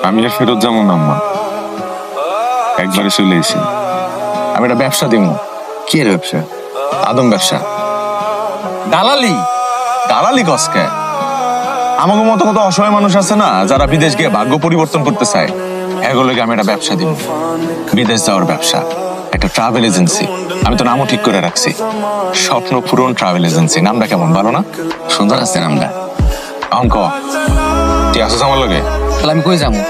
আমি আর ফেরত যাবো না আম্মা, একবারে চলে এসেছি। আমি একটা ব্যবসা দিব। কি এর ব্যবসা? আদম ব্যবসা। দালালি? দালালি কসকে? আমাকে মতো কত অসহায় মানুষ আছে না, যারা বিদেশ গিয়ে ভাগ্য পরিবর্তন করতে চায়, এগুলোকে আমি একটা ব্যবসা দিব। বিদেশ যাওয়ার ব্যবসা, একটা ট্রাভেল এজেন্সি। আমি তো নামও ঠিক করে রাখছি, স্বপ্ন পূরণ ট্রাভেল এজেন্সি। নামটা কেমন, ভালো না? সুন্দর আছে নামটা। অঙ্ক তুই আসিস আমার লগে? তাহলে আমি কই যাবো?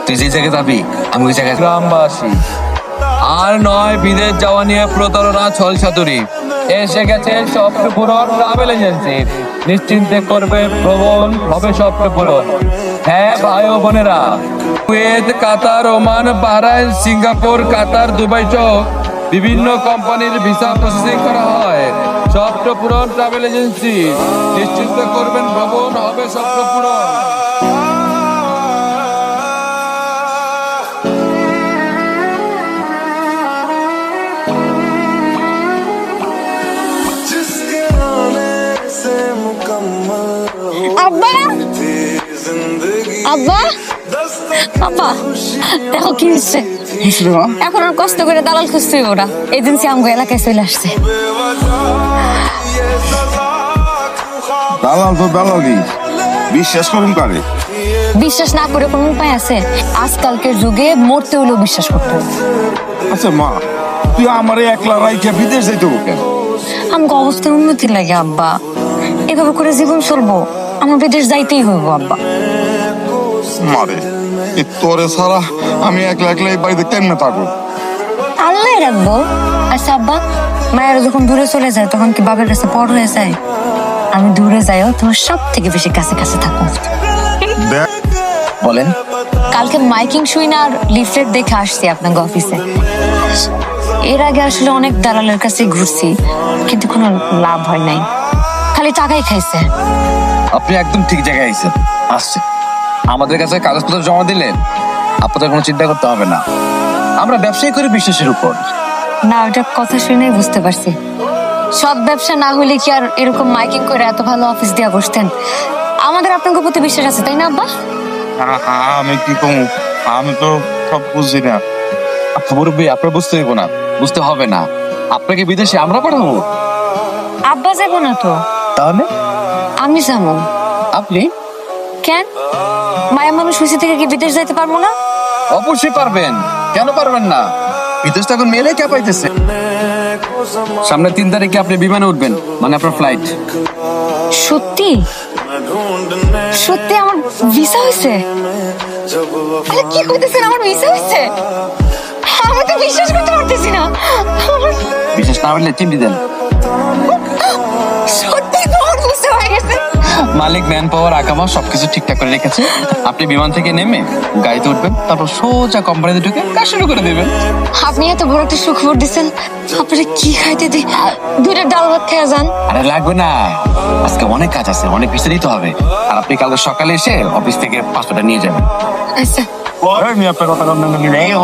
তুই যে জায়গায় যাবি আমি ওই জায়গায়। গ্রামবাসী আর নয় বিদেশ যাওয়া নিয়ে প্রতারণা ছলছাতুরি। এসে গেছে স্বপ্ন পূরণ ট্রাভেল এজেন্সি। নিশ্চিন্তে করবে ভ্রমণ, হবে স্বপ্ন পূরণ। হ্যাঁ ভাই ও বোনেরা, কুয়েত, কাতার, ওমান, বাহরাইন, সিঙ্গাপুর, কাতার, দুবাই সহ বিভিন্ন কোম্পানির ভিসা প্রসেসিং করা হয় স্বপ্ন পূরণ ট্রাভেল এজেন্সি। নিশ্চিন্তে করবেন ভ্রমণ, হবে স্বপ্ন পূরণ। আব্বা, আব্বা, আব্বা, দেখো কি হচ্ছে। এখন আর কষ্ট করে দালাল খুঁজতে হইব না, এজেন্সি আমগো এলাকায় চলে আসছে। দালাল তো দালালি, বিশ্বাস করুন পারে। বিশ্বাস না করে কোনো উপায় আছে? আজকালকের যুগে মরতে হলেও বিশ্বাস করতে হবে। আচ্ছা মা, তুই আমারে একলা রাইখা বিদেশ যাইতে হবে কেন? আমগো অবস্থার উন্নতি লাগে আব্বা, এভাবে করে জীবন চলবো? আমার বিদেশ যাইতেই হইব আব্বা। মারে তোরে ছাড়া আমি একলা একলা এই বাড়িতে কেমনে থাকবো? আল্লাহ রাখবো। আচ্ছা আব্বা, মায়ের যখন দূরে চলে যায় তখন কি বাবার কাছে পর হয়ে যায়? আমি দূরে যাইও তোমার সব থেকে বেশি কাছে কাছে থাকো। বলেন। কালকে মাইকিং শুই না আর লিফলেট দেখে আসছি আপনাকে অফিসে। এর আগে আসলে অনেক দালালের কাছে ঘুরছি, কিন্তু কোনো লাভ হয় নাই, খালি টাকাই খাইছে। আপনি একদম ঠিক জায়গায় আইছেন। আসছে আমাদের কাছে কাগজপত্র জমা দিলেন, আপনাদের কোনো চিন্তা করতে হবে না। আমরা ব্যবসায়ী করি বিশ্বাসের উপর। না, ওটা কথা শুনেই বুঝতে পারছি। সব ব্যবসা না হলে কি আর এরকম মাইকিং করে এত ভালো অফিস দিয়া বসতেন? আমাদের আপনার প্রতি বিশ্বাস আছে, তাই না আব্বা? আমি কি কমু, আমি তো সব বুঝি না। মুরব্বী, আপনার বুঝতে হইব না, বুঝতে হবে না। আপনাকে বিদেশে আমরা পাঠাবো। আব্বা যাবো না তো? তাহলে আমি যাবো। আপনি? কেন, মায়া মানুষ হয়েছে থেকে কি বিদেশ যাইতে পারবো না? অবশ্যই পারবেন, কেন পারবেন না? বিদেশ তো এখন মেলে কে পাইতেছে। সামনে 3 তারিখে আপনি বিমানে উঠবেন, মানে আপনার ফ্লাইট। সত্যি? সত্যি আমার ভিসা হয়েছে? আরে কি কইতেছেন, আমার ভিসা হয়েছে? আমি তো বিশ্বাস করতে পারতেছি না। বিশেষ না হলে চিমটি দেন। সত্যি তো আমার বুঝতে হয়ে গেছে। মালিক ম্যান পাওয়ার আকামা সবকিছু ঠিকঠাক করে রেখেছে। আপনি বিমান থেকে নেমে গাড়িতে উঠবেন, তারপর সোজা কোম্পানিতে ঢুকে কাজ শুরু করে দেবেন। আপনি এত বড় একটা সুখবর দিচ্ছেন, আপনারা কি খাইতে দিই? 2টা ডাল ভাত খেয়ে যান। আরে লাগবে না, আজকে অনেক কাজ আছে, অনেক কিছু দিতে হবে। আর আপনি কালকে সকালে এসে অফিস থেকে পাসপোর্টটা নিয়ে যাবেন। আচ্ছা, আমি আপনার কথা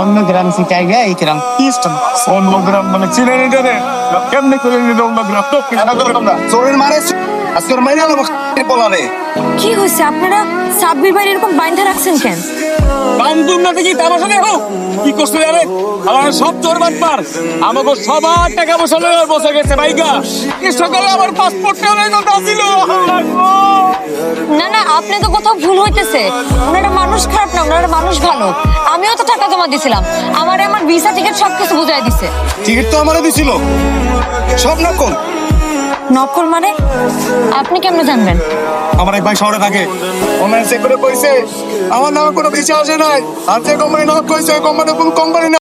অন্য গ্রাম থেকে এই গ্রাম অন্য গ্রাম মানে চিনে নিতে রে, কেমনে করে নিতে অন্য গ্রাম? চোরের মারে আজকে ওর মাইরে আলো বলারে। কি হয়েছে? আপনারা সাব্বির ভাই এরকম বাইন্ধা রাখছেন কেন? বান্ধব না দেখি তামাশা দেখো কি করছে আরে। আমার সব চোর বাটপার, আমাকে সবার টাকা পয়সা লয়ে বসে গেছে ভাইগা। এই সকালে আমার পাসপোর্টটা নেই কথা ছিল। না না, আপনি তো কোথাও ভুল হইতেছে। ওনারা মানুষ খারাপ না, ওনারা মানুষ ভালো। আমিও তো টাকা জমা দিছিলাম, আমার ভিসা টিকিট সবকিছু বুঝাই দিছে। টিকিট তো আমারে দিছিল, সব নকল। নকল মানে? আপনি কেমনে জানবেন? আমার এক ভাই শহরে থাকে, অনলাইন চেক করে কইছে আমার নামে কোনো ভিসা আসে নাই। আর যে কোম্পানি নক কইছে ওই কোম্পানি কোন কোম্পানি